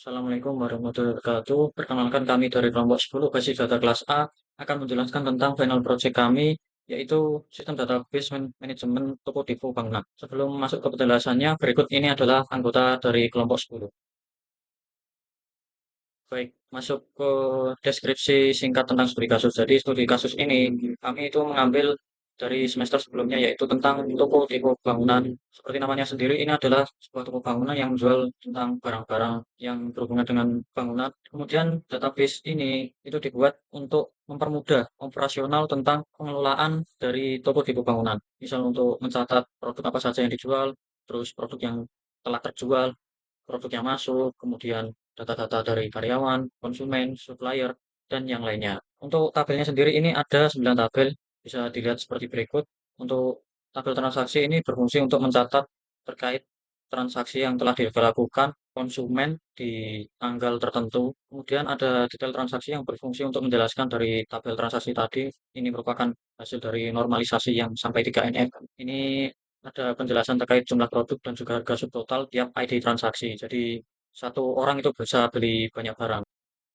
Assalamualaikum warahmatullahi wabarakatuh. Perkenalkan kami dari kelompok 10 basis data kelas A akan menjelaskan tentang final project kami, yaitu sistem database manajemen toko depo bangunan. Sebelum masuk ke penjelasannya, berikut ini adalah anggota dari kelompok 10. Baik, masuk ke deskripsi singkat tentang studi kasus. Jadi studi kasus ini kami itu mengambil dari semester sebelumnya yaitu tentang toko depo bangunan. Seperti namanya sendiri, ini adalah sebuah toko bangunan yang menjual tentang barang-barang yang berhubungan dengan bangunan. Kemudian database ini itu dibuat untuk mempermudah operasional tentang pengelolaan dari toko depo bangunan. Misal untuk mencatat produk apa saja yang dijual, terus produk yang telah terjual, produk yang masuk, kemudian data-data dari karyawan, konsumen, supplier, dan yang lainnya. Untuk tabelnya sendiri ini ada 9 tabel, bisa dilihat seperti berikut. Untuk tabel transaksi ini berfungsi untuk mencatat terkait transaksi yang telah dilakukan konsumen di tanggal tertentu. Kemudian ada detail transaksi yang berfungsi untuk menjelaskan dari tabel transaksi tadi. Ini merupakan hasil dari normalisasi yang sampai 3NF. Ini ada penjelasan terkait jumlah produk dan juga harga subtotal tiap ID transaksi. Jadi satu orang itu bisa beli banyak barang.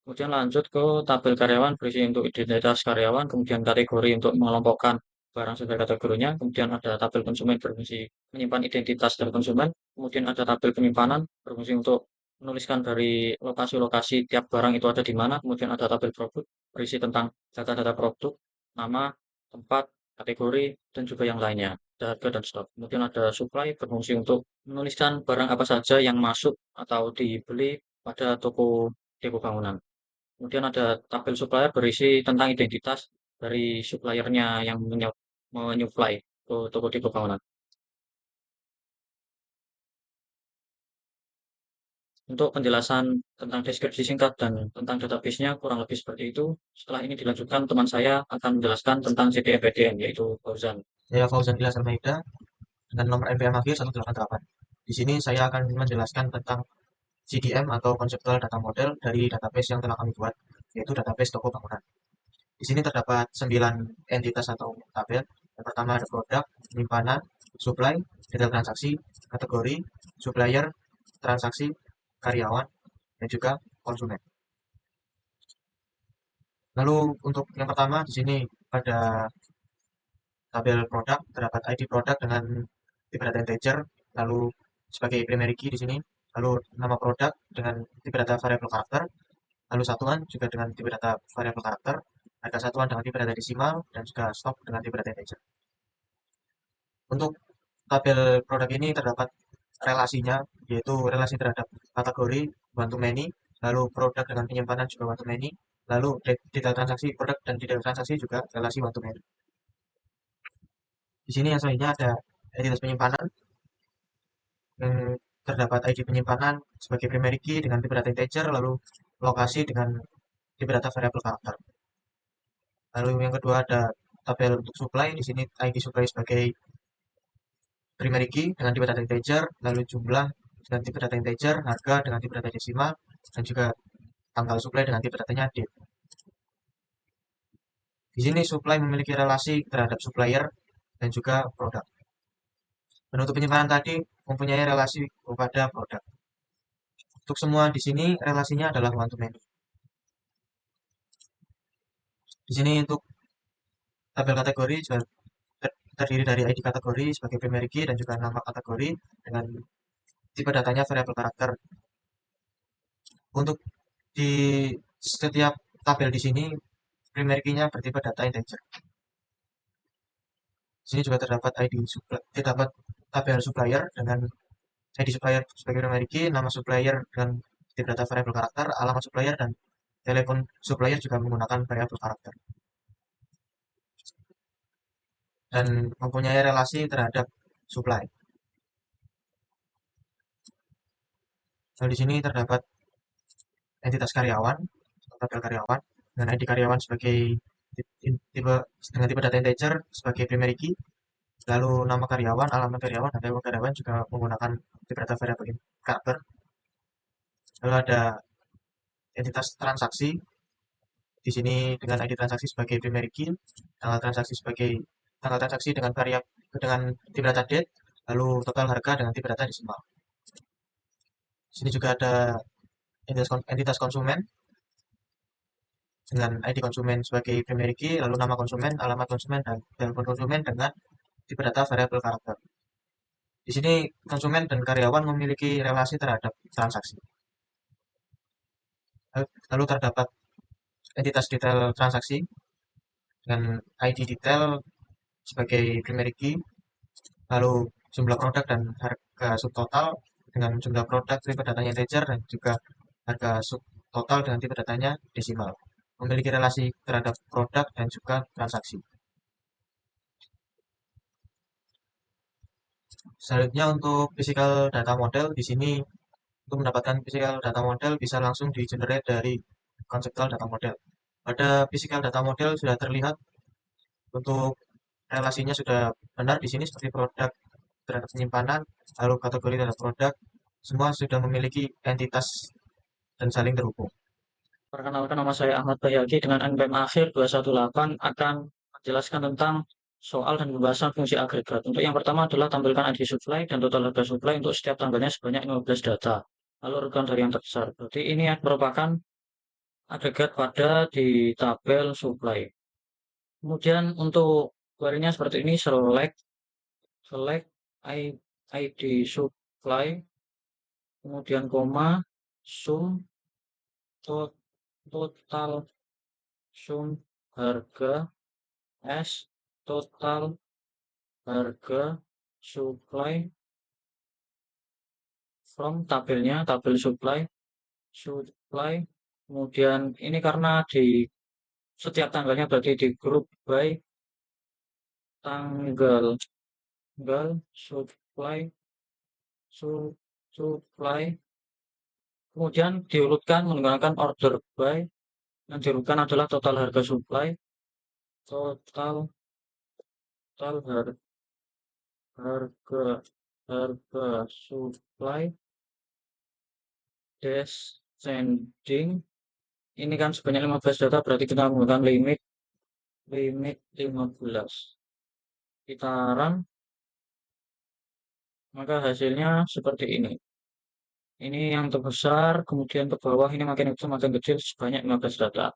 Kemudian lanjut ke tabel karyawan berisi untuk identitas karyawan, kemudian kategori untuk mengelompokkan barang sesuai kategorinya, kemudian ada tabel konsumen berfungsi menyimpan identitas dari konsumen, kemudian ada tabel penyimpanan berfungsi untuk menuliskan dari lokasi-lokasi tiap barang itu ada di mana, kemudian ada tabel produk berisi tentang data-data produk, nama, tempat, kategori, dan juga yang lainnya, ada harga dan stok. Kemudian ada supply berfungsi untuk menuliskan barang apa saja yang masuk atau dibeli pada toko depo bangunan. Kemudian ada tabel supplier berisi tentang identitas dari suppliernya yang menyuplai ke toko depo bangunan. Untuk penjelasan tentang deskripsi singkat dan tentang database-nya kurang lebih seperti itu. Setelah ini dilanjutkan, teman saya akan menjelaskan tentang CDM-PDM, yaitu Fauzan. Saya Fauzan Ilyas Almeida dengan nomor NPM akhir 188. Di sini saya akan menjelaskan tentang CDM atau Conceptual Data Model dari database yang telah kami buat, yaitu database toko bangunan. Di sini terdapat 9 entitas atau tabel. Yang pertama ada produk, penyimpanan, supply, detail transaksi, kategori, supplier, transaksi, karyawan, dan juga konsumen. Lalu untuk yang pertama di sini pada tabel produk terdapat ID produk dengan tipe data integer, lalu sebagai primary key di sini, lalu nama produk dengan tipe data variable karakter, lalu satuan juga dengan tipe data variable karakter, harga satuan dengan tipe data desimal, dan juga stok dengan tipe data integer. Untuk tabel produk ini terdapat relasinya, yaitu relasi terhadap kategori one to many, lalu produk dengan penyimpanan juga one to many, lalu detail transaksi produk dan detail transaksi juga relasi one to many. Di sini yang selanjutnya ada entitas penyimpanan yang terdapat ID penyimpanan sebagai primary key dengan tipe data integer, lalu lokasi dengan tipe data variable karakter. Lalu yang kedua ada tabel untuk supply, di sini ID supply sebagai primary key dengan tipe data integer, lalu jumlah dengan tipe data integer, harga dengan tipe data desimal, dan juga tanggal supply dengan tipe datanya date. Di sini supply memiliki relasi terhadap supplier dan juga produk. Dan untuk penyimpanan tadi mempunyai relasi kepada produk. Untuk semua di sini relasinya adalah one to many. Di sini untuk tabel kategori juga terdiri dari ID kategori sebagai primary key dan juga nama kategori dengan tipe datanya variabel karakter. Untuk di setiap tabel di sini primary key-nya bertipe data integer. Di sini juga terdapat terdapat tabel supplier dengan ID supplier sebagai primary key, nama supplier dengan tipe data variabel karakter, alamat supplier dan telepon supplier juga menggunakan variabel karakter. Dan mempunyai relasi terhadap supply. Nah, di sini terdapat entitas karyawan, tabel karyawan, dengan ID karyawan sebagai tipe dengan tipe data integer sebagai primary key, lalu nama karyawan, alamat karyawan, dan telepon karyawan juga menggunakan tipe data variable karakter. Lalu ada entitas transaksi, di sini dengan ID transaksi sebagai primary key, tanggal transaksi dengan dengan tipe data date, lalu total harga dengan tipe data desimal. Di sini juga ada entitas konsumen dengan ID konsumen sebagai primary key, lalu nama konsumen, alamat konsumen, dan telepon konsumen dengan tipe data variabel karakter. Di sini konsumen dan karyawan memiliki relasi terhadap transaksi. Lalu terdapat entitas detail transaksi dengan ID detail sebagai primary key, lalu jumlah produk dan harga subtotal dengan jumlah produk tipe datanya integer dan juga harga subtotal dengan tipe datanya desimal. Memiliki relasi terhadap produk dan juga transaksi. Selanjutnya untuk physical data model, di sini untuk mendapatkan physical data model bisa langsung di generate dari conceptual data model. Pada physical data model sudah terlihat untuk relasinya sudah benar di sini seperti produk terhadap penyimpanan, lalu kategori terhadap produk, semua sudah memiliki entitas dan saling terhubung. Perkenalkan, nama saya Ahmad Bahyaki dengan NPM akhir 218 akan menjelaskan tentang soal dan pembahasan fungsi agregat. Untuk yang pertama adalah tampilkan ID supply dan total harga supply untuk setiap tanggalnya sebanyak 15 data. Lalu urutan dari yang terbesar. Berarti ini merupakan agregat pada di tabel supply. Kemudian untuk query-nya seperti ini, select ID supply, kemudian koma, sum, total sum harga S, total harga supply from tabelnya, tabel supply, kemudian ini karena di setiap tanggalnya berarti di grup by tanggal supply, supply, kemudian diurutkan menggunakan order by, yang diurutkan adalah total harga supply, total total harga supply descending. Ini kan sebanyak 15 data, berarti kita menggunakan limit 15. Kita run, maka hasilnya seperti ini. Ini yang terbesar, kemudian ke bawah ini makin kecil sebanyak 15 data.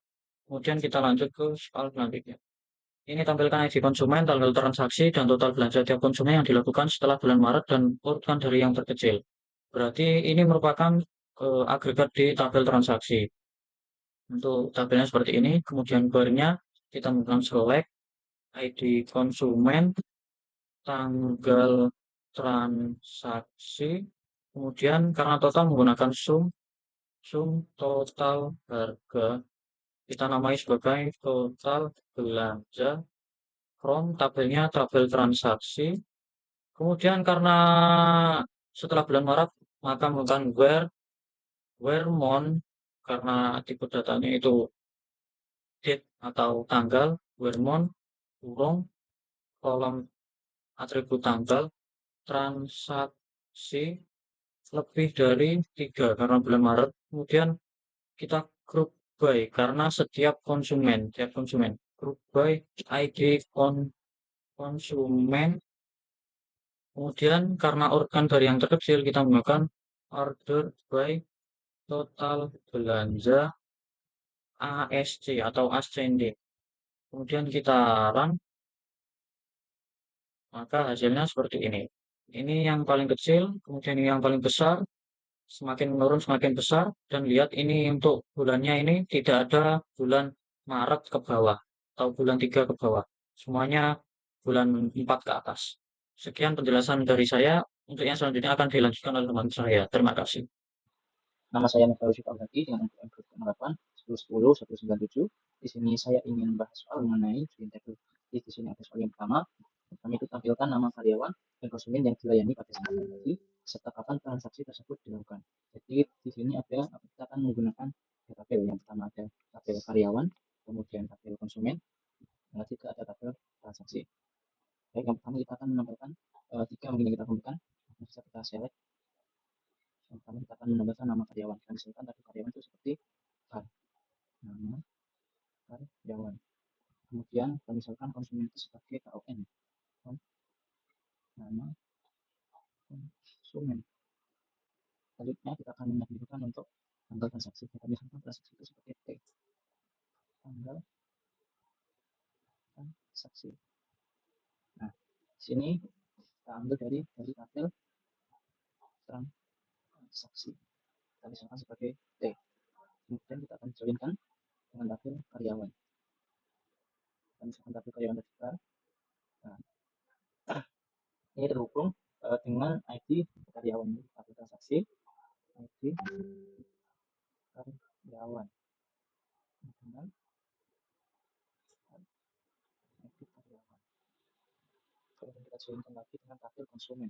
Kemudian kita lanjut ke soal selanjutnya. Ini tampilkan ID konsumen, tanggal transaksi, dan total belanja tiap konsumen yang dilakukan setelah bulan Maret dan urutkan dari yang terkecil. Berarti ini merupakan agregat di tabel transaksi. Untuk tabelnya seperti ini, kemudian query-nya kita menggunakan select ID konsumen, tanggal transaksi, kemudian karena total menggunakan sum total harga, kita namai sebagai total belanja, from tabelnya tabel transaksi, kemudian karena setelah bulan Maret maka menggunakan where month, karena tipe datanya itu date atau tanggal, where month kurung kolom atribut tanggal, transaksi lebih dari 3 karena bulan Maret. Kemudian kita group by karena tiap konsumen group by ID konsumen. Kemudian karena organ dari yang terkecil kita menggunakan order by total belanja ASC atau ascending. Kemudian kita run, maka hasilnya seperti ini. Ini yang paling kecil, kemudian ini yang paling besar, semakin menurun semakin besar, dan lihat ini untuk bulannya ini tidak ada bulan Maret ke bawah atau bulan 3 ke bawah. Semuanya bulan 4 ke atas. Sekian penjelasan dari saya. Untuk yang selanjutnya akan dilanjutkan oleh teman saya. Terima kasih. Nama saya Michael Yusuf Al-Hadi dengan NPM 8 1010 197. Di sini saya ingin membahas soal mengenai join table. Di sini ada soal yang pertama. Kami itu tampilkan nama karyawan dan konsumen yang dilayani pada saat transaksi serta kapan transaksi tersebut dilakukan. Jadi di sini ada kita akan menggunakan tabel. Yang pertama ada tabel karyawan, kemudian tabel konsumen, dan ketiga ada tabel transaksi. Baik, yang pertama kita akan menambahkan tiga mungkin yang kita temukan. Bisa kita select. Yang pertama kita akan menambahkan nama karyawan. Dan misalkan tadi karyawan itu seperti nama karyawan. Kemudian kita misalkan konsumen itu sebagai KON. Nama konsumen. Selanjutnya kita akan menambahkan untuk tanggal transaksi. Kita misalkan transaksi itu seperti T, tanggal transaksi. Nah, di sini kita ambil dari tabel transaksi. Kita misalkan sebagai T. Kemudian kita akan joinkan dengan tabel karyawan. Kita misalkan tabel karyawan terdaftar. Nah, ini terhubung dengan ID karyawan, tabel transaksi, ID karyawan dengan ID karyawan. Kemudian kita joinkan lagi dengan tabel konsumen.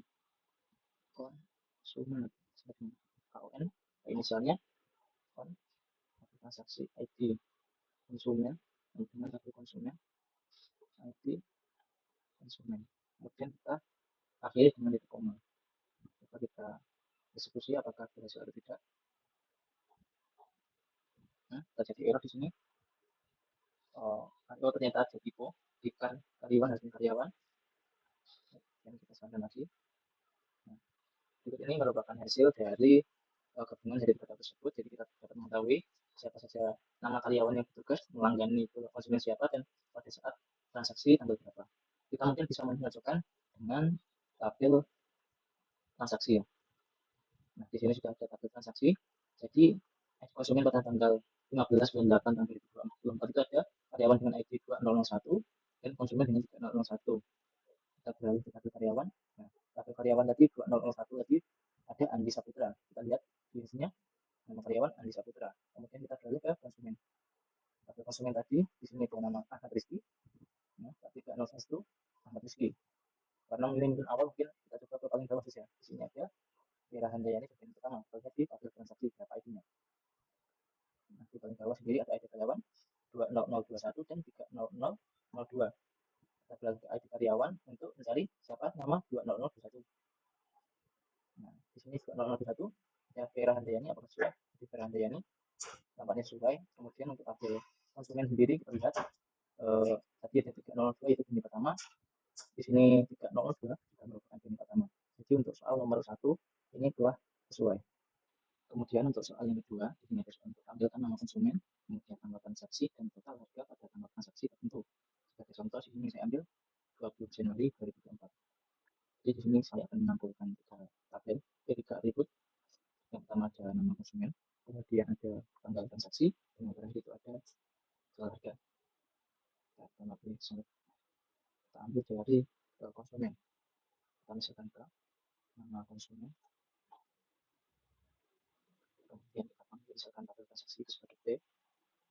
Konsumen seperti KON, inisialnya kon, tabel transaksi ID konsumen dengan tabel konsumen, ID konsumen. Kemudian kita akhiri dengan titik koma. Coba kita eksekusi apakah berhasil atau tidak. Nah, terjadi error di sini. Oh, ternyata ada typo di karyawan dan karyawan. Dan kita salin lagi. Nah, berikut ini merupakan hasil dari gabungan dari data tersebut. Jadi kita dapat mengetahui siapa saja nama karyawan yang bertugas melanggani konsumen siapa dan pada saat transaksi tanggal berapa. Kita mungkin bisa mengajukan dengan tabel transaksi ya. Nah, di sini sudah ada tabel transaksi. Jadi konsumen pada tanggal 15 bulan 8 tahun 2024 itu ada karyawan dengan ID 2001 dan konsumen dengan 3001. Kita beralih ke tabel karyawan. Nah, tabel karyawan tadi 2001 tadi ada Andi Saputra. Kita lihat di sini nama karyawan Andi Saputra. Kemudian kita beralih ke konsumen. Tabel konsumen tadi di sini dengan nama Ahmad Rizky. Nah, 3001 Ahmad Rizky. Karena mungkin awal mungkin kita coba ke paling bawah saja. Di sini ada Vera Handayani bagian pertama. Kita lihat di tabel transaksi berapa ID-nya. Nah, di paling bawah sendiri ada ID karyawan 20021 dan 30002. Kita beralih ke ID karyawan untuk mencari siapa nama 20021. Nah, di sini 20021 ya Vera Handayani, apakah sesuai? Di Vera Handayani tampaknya sesuai. Kemudian untuk tabel konsumen sendiri kita lihat tadi ada 302 itu bini pertama. Di sini 302 juga merupakan bini pertama. Jadi untuk soal nomor 1 ini telah sesuai. Kemudian untuk soal yang kedua, di sini ada soal untuk tampilkan nama konsumen, kemudian tanggal transaksi dan total harga pada tanggal transaksi tertentu. Sebagai contoh, di sini saya ambil 20 Januari 2024. Jadi di sini saya akan menampilkan tiga tabel, tiga atribut. Yang pertama ada nama konsumen, kemudian ada tanggal transaksi, dan yang terakhir itu ada total harga. Kita ambil dari konsumen. Kita misalkan ke nama konsumen. Kemudian kita panggil misalkan tabel transaksi itu sebagai T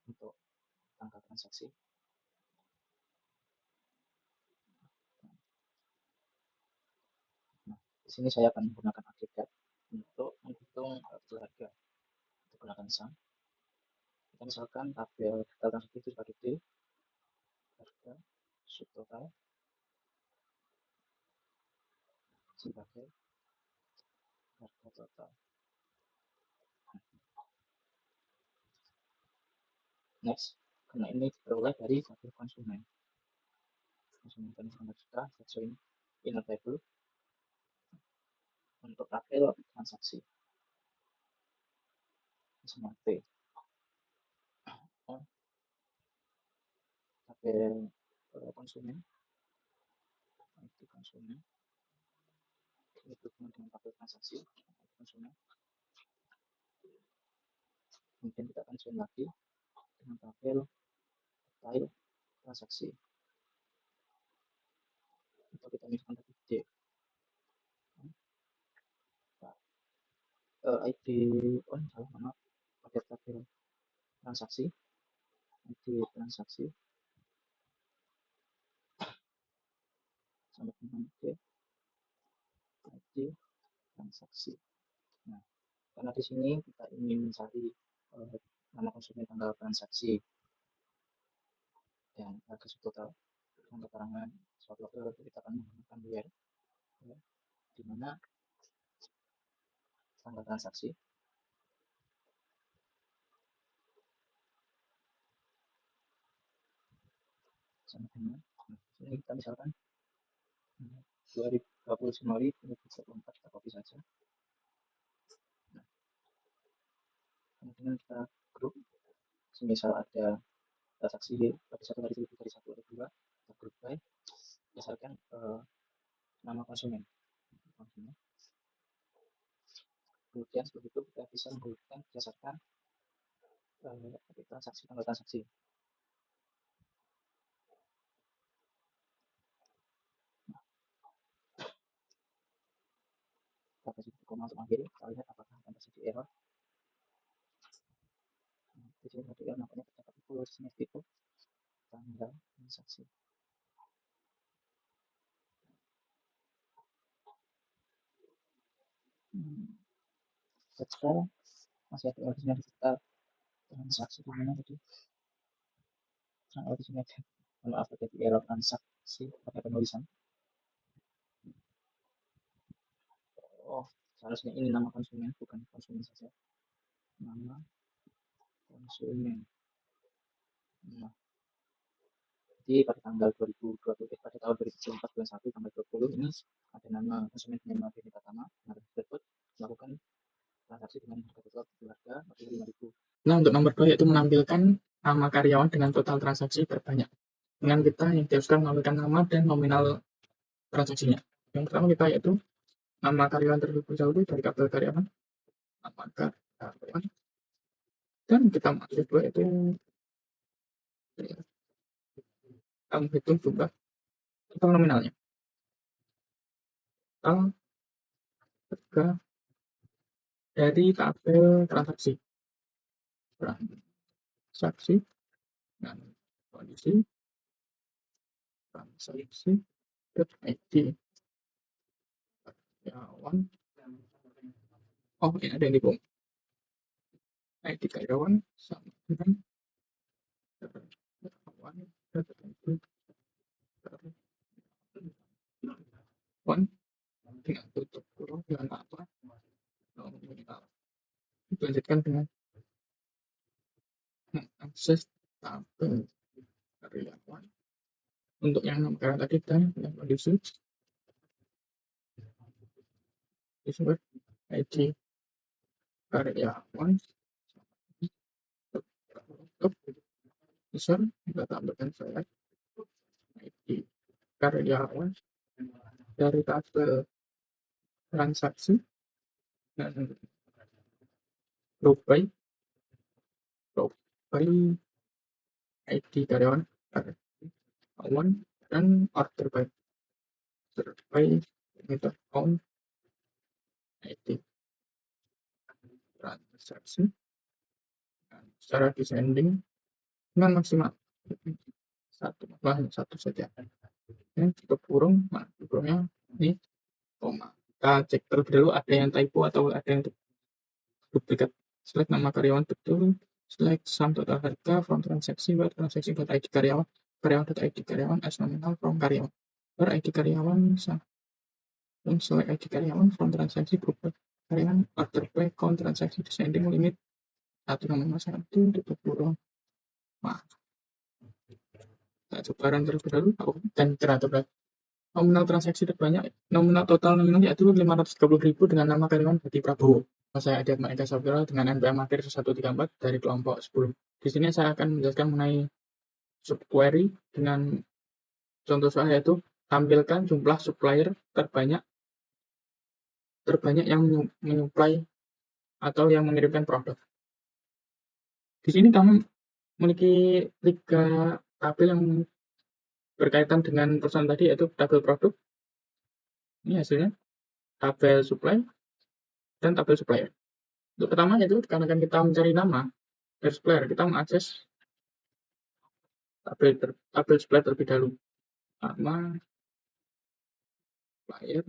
untuk tanggal transaksi. Nah, di sini saya akan menggunakan agregat untuk menghitung total harga. Kita gunakan sum. Kita misalkan tabel data transaksi itu sebagai T, harga, subtotal, sebagai harga total. Next, karena ini diperoleh dari tabel konsumen. Konsumen kami sangat suka, sesuai inner table untuk tabel transaksi. Misalnya T. Tabel konsumen, itu konsumen, itu dengan tabel transaksi konsumen. Kemudian kita akan join lagi dengan tabel detail transaksi. Untuk kita misalkan tadi D. ID salah maaf, pada tabel transaksi, ID transaksi sampai dengan D, ID transaksi. Nah, karena di sini kita ingin mencari nama konsumen, tanggal transaksi, dan harga subtotal dengan keterangan suatu waktu kita akan menggunakan where, ya, di mana tanggal transaksi sama dengan ini kita misalkan 2020 Januari 2024 kita copy saja. Nah, Kemudian kita grup, semisal ada transaksi pada satu hari lebih dari satu atau dua, kita grup by berdasarkan nama konsumen. Kemudian seperti itu kita bisa menggrup berdasarkan transaksi, tanggal transaksi. Kita kasih koma untuk mengakhiri, kita lihat apakah akan terjadi error. Di sini ada error, namanya terdapat evaluasi itu tanggal transaksi. Setelah masih ada error di sini, kita transaksi di mana tadi? Di sini ada, maaf, terjadi error transaksi pada penulisan. Oh, seharusnya ini nama konsumen, bukan konsumen saja. Nama konsumen. Nah, jadi pada tanggal 2020, pada tahun 2024 bulan 1 tanggal 20 ini ada nama konsumen dengan nama Benny Pratama tersebut melakukan transaksi dengan harga total keluarga 45.000. Nah, untuk nomor 2 yaitu menampilkan nama karyawan dengan total transaksi terbanyak. Dengan kita yang diharuskan menampilkan nama dan nominal transaksinya. Yang pertama kita yaitu nama karyawan terlebih dahulu dari tabel karyawan, nama karyawan, dan kita masuk yaitu kita menghitung jumlah total nominalnya. Total harga dari tabel transaksi dan kondisi transaksi ID karyawan. Oh, ini ada yang di bawah. ID karyawan sama dengan karyawan dengan tutup kurung dengan apa nominal. Dilanjutkan dengan mengakses tabel karyawan untuk yang nama karyawan tadi dan yang kondisi sumber ID karyawan besar kita tambahkan saya ID karyawan dari tabel transaksi dan group by ID karyawan dan order by meter count ID transaksi secara descending dengan maksimal satu saja. Ini tutup kurung, kurungnya ini koma. Kita cek terlebih dahulu ada yang typo atau ada yang duplikat. Select nama karyawan betul, select sum total harga from transaksi buat transaksi buat ID karyawan, karyawan.id karyawan as nominal from karyawan. ID karyawan select ID karyawan from transaksi group karyawan order by count transaksi descending limit 1,1 tutup kurung. Nah, kita coba run terlebih dahulu dan teratur. Nominal transaksi terbanyak, nominal total nominal yaitu 530.000 dengan nama karyawan Budi Prabowo. Saya Adiat Maika Sabira dengan NPM akhir 134 dari kelompok 10. Di sini saya akan menjelaskan mengenai subquery dengan contoh soal yaitu tampilkan jumlah supplier terbanyak yang menyuplai atau yang mengirimkan produk. Di sini kamu memiliki 3 tabel yang berkaitan dengan perusahaan tadi yaitu tabel produk. Ini hasilnya tabel supply dan tabel supplier. Untuk pertama yaitu karena kita mencari nama dari supplier, kita mengakses tabel supplier terlebih dahulu. Nama supplier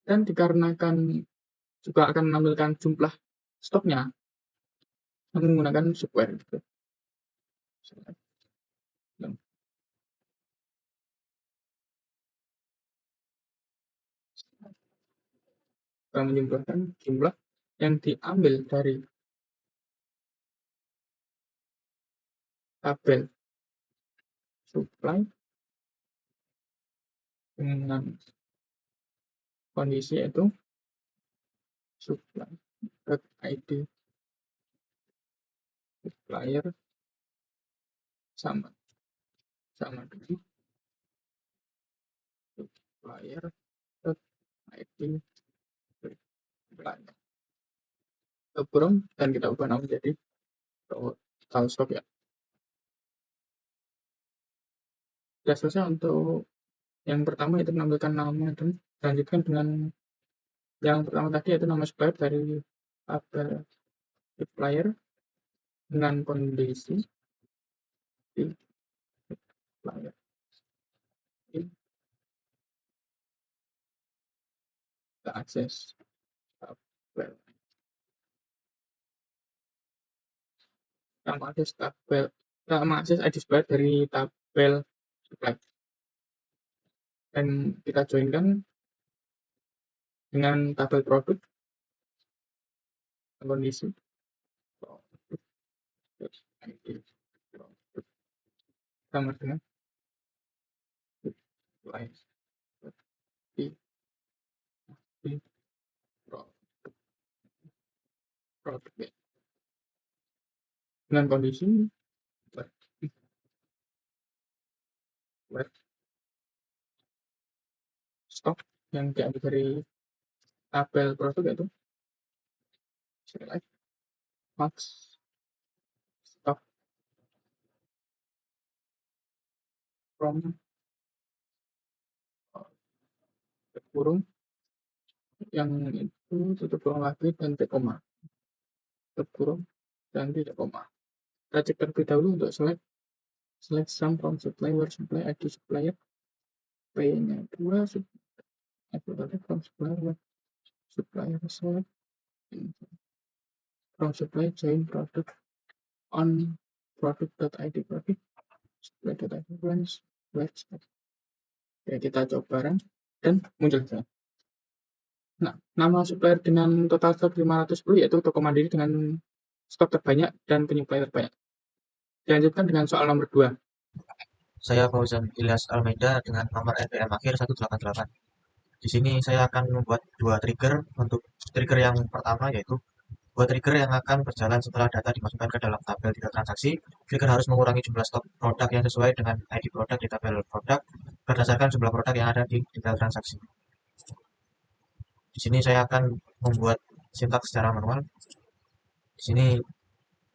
dan dikarenakan juga akan menampilkan jumlah stoknya menggunakan supplier. Kita menjumlahkan jumlah yang diambil dari tabel supply dengan kondisi itu supply.id supplier sama dengan supplier dot id supplier kurung dan kita ubah nama menjadi total stok ya. Sudah selesai untuk yang pertama, itu menampilkan nama, dan lanjutkan dengan yang pertama tadi, yaitu nama supplier dari tabel supplier dengan kondisi di supplier ini kita akses tabel sama akses ID supplier dari tabel supplier, dan kita joinkan dengan tabel produk kondisi produk ID produk sama dengan supplier di produk ya. Dengan kondisi web stok yang diambil dari tabel produk, yaitu select max stock from kurung yang itu tutup kurung lagi dan titik koma, tutup kurung dan titik koma. Kita cek terlebih dahulu untuk select sum from supplier, where supply ID supplier P-nya 2, from supplier, where supplier select from supply join product on product.id product supply.id branch website. Ya, kita coba bareng dan muncul saja. Nah, nama supplier dengan total stok 510 yaitu toko mandiri dengan stok terbanyak dan penyuplai terbanyak. Dilanjutkan dengan soal nomor 2. Saya Fauzan Ilyas Almeida dengan nomor NPM akhir 188. Di sini saya akan membuat dua trigger. Untuk trigger yang pertama, yaitu buat trigger yang akan berjalan setelah data dimasukkan ke dalam tabel tidak transaksi. Trigger harus mengurangi jumlah stok produk yang sesuai dengan ID produk di tabel produk berdasarkan jumlah produk yang ada di detail transaksi. Di sini saya akan membuat sintaks secara manual. Di sini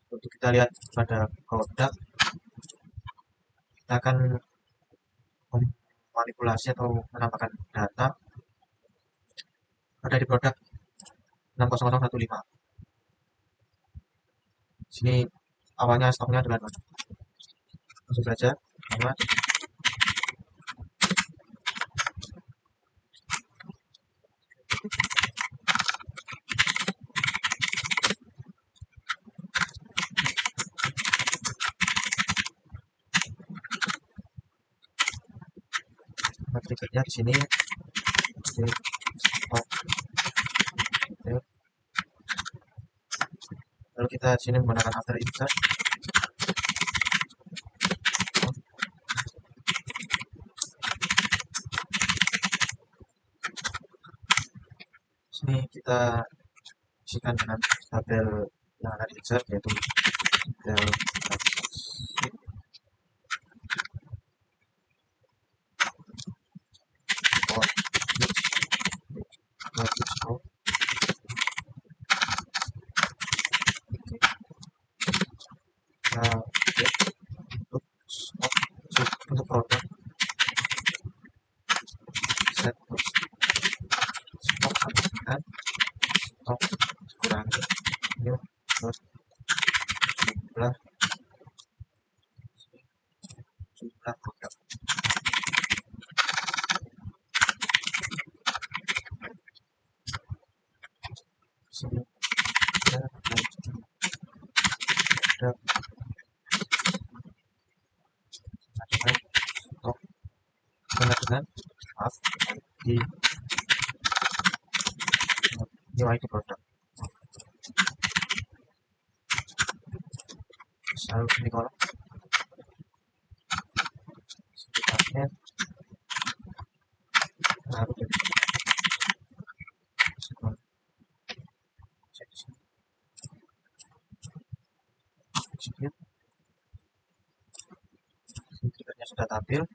untuk kita lihat pada produk, kita akan memanipulasi atau menambahkan data pada di produk 60015. Di sini awalnya stoknya adalah langsung saja nama triggernya di sini. Lalu kita di sini menggunakan after insert. Sini kita isikan dengan tabel yang akan di insert, yaitu tabel untuk produk set stok tambahkan stok kurangi new terus jumlah produk. Sini kita produk stok dengan maaf di new ID produk. Lalu ini kolom sekitarnya, lalu execute. Triggernya sudah tampil.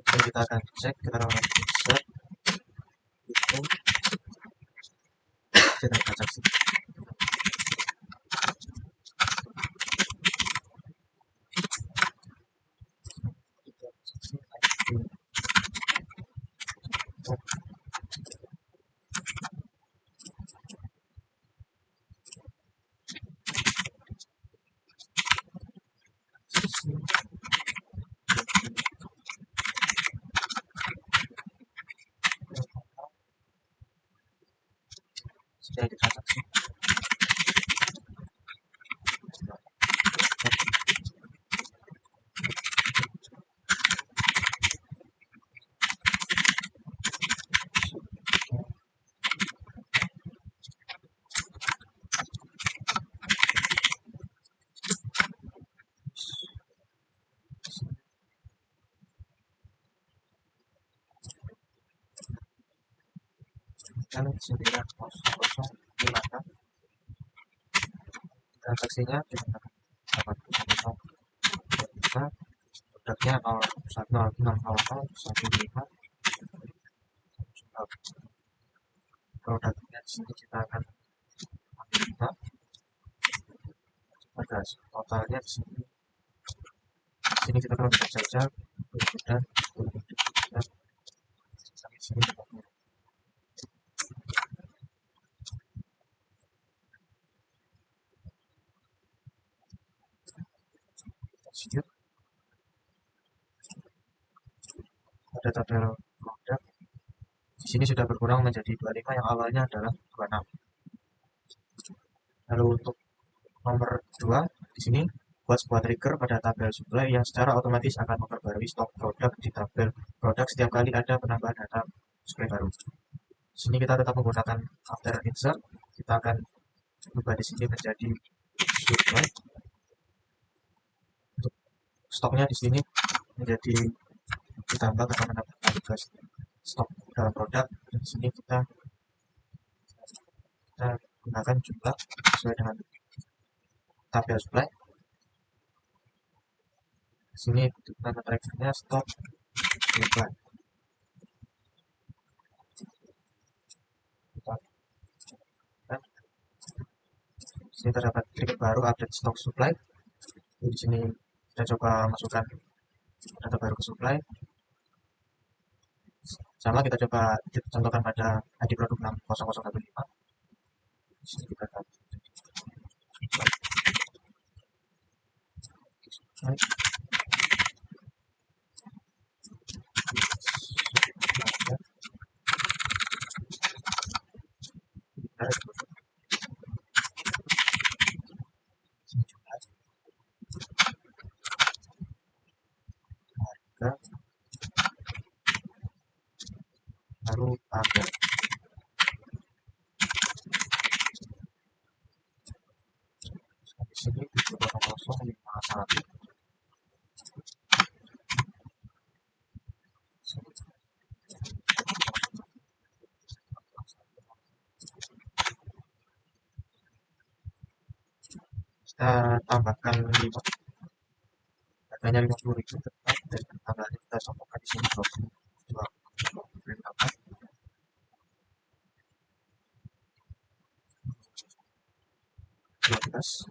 Dan kita akan cek, kita akan insert itu data transaksi. Sudah di transaksi. Dan 9,056 transaksinya dengan 80,05 produknya 01060015 produknya di sini kita akan ambil 5 pada totalnya di sini kita akan cek saja dan sampai sini execute. Pada tabel produk di sini sudah berkurang menjadi 25 yang awalnya adalah 26. Lalu untuk nomor 2 di sini buat sebuah trigger pada tabel supply yang secara otomatis akan memperbarui stok produk di tabel produk setiap kali ada penambahan data supply baru. Di sini kita tetap menggunakan after insert, kita akan ubah di sini menjadi supply. Untuk stoknya di sini menjadi ditambah karena menambahkan tugas stok dalam produk. Dan di sini kita gunakan jumlah sesuai dengan tabel supply. Di sini nama triggernya stok supply. Di sini terdapat trigger baru update stok supply. Di sini kita coba masukkan data baru ke supply. Sama kita coba contohkan pada ID produk 60015. Di sini kita akan lalu tabel. Di sini 70051. Kita tambahkan 5, harganya 50.000 tetap, dan tambahannya kita contohkan di sini 22. 12.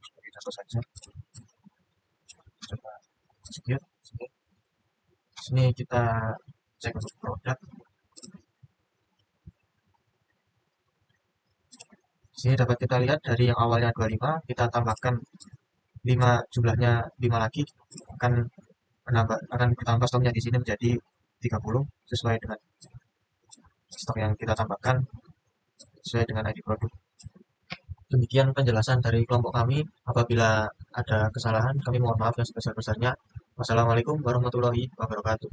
Sebagai contoh saja, coba execute. Sini kita cek untuk produk. Sini dapat kita lihat dari yang awalnya 25 kita tambahkan 5, jumlahnya 5 lagi akan bertambah stoknya di sini menjadi 30 sesuai dengan stok yang kita tambahkan sesuai dengan ID produk. Demikian penjelasan dari kelompok kami. Apabila ada kesalahan kami mohon maaf yang sebesar-besarnya. Wassalamualaikum warahmatullahi wabarakatuh.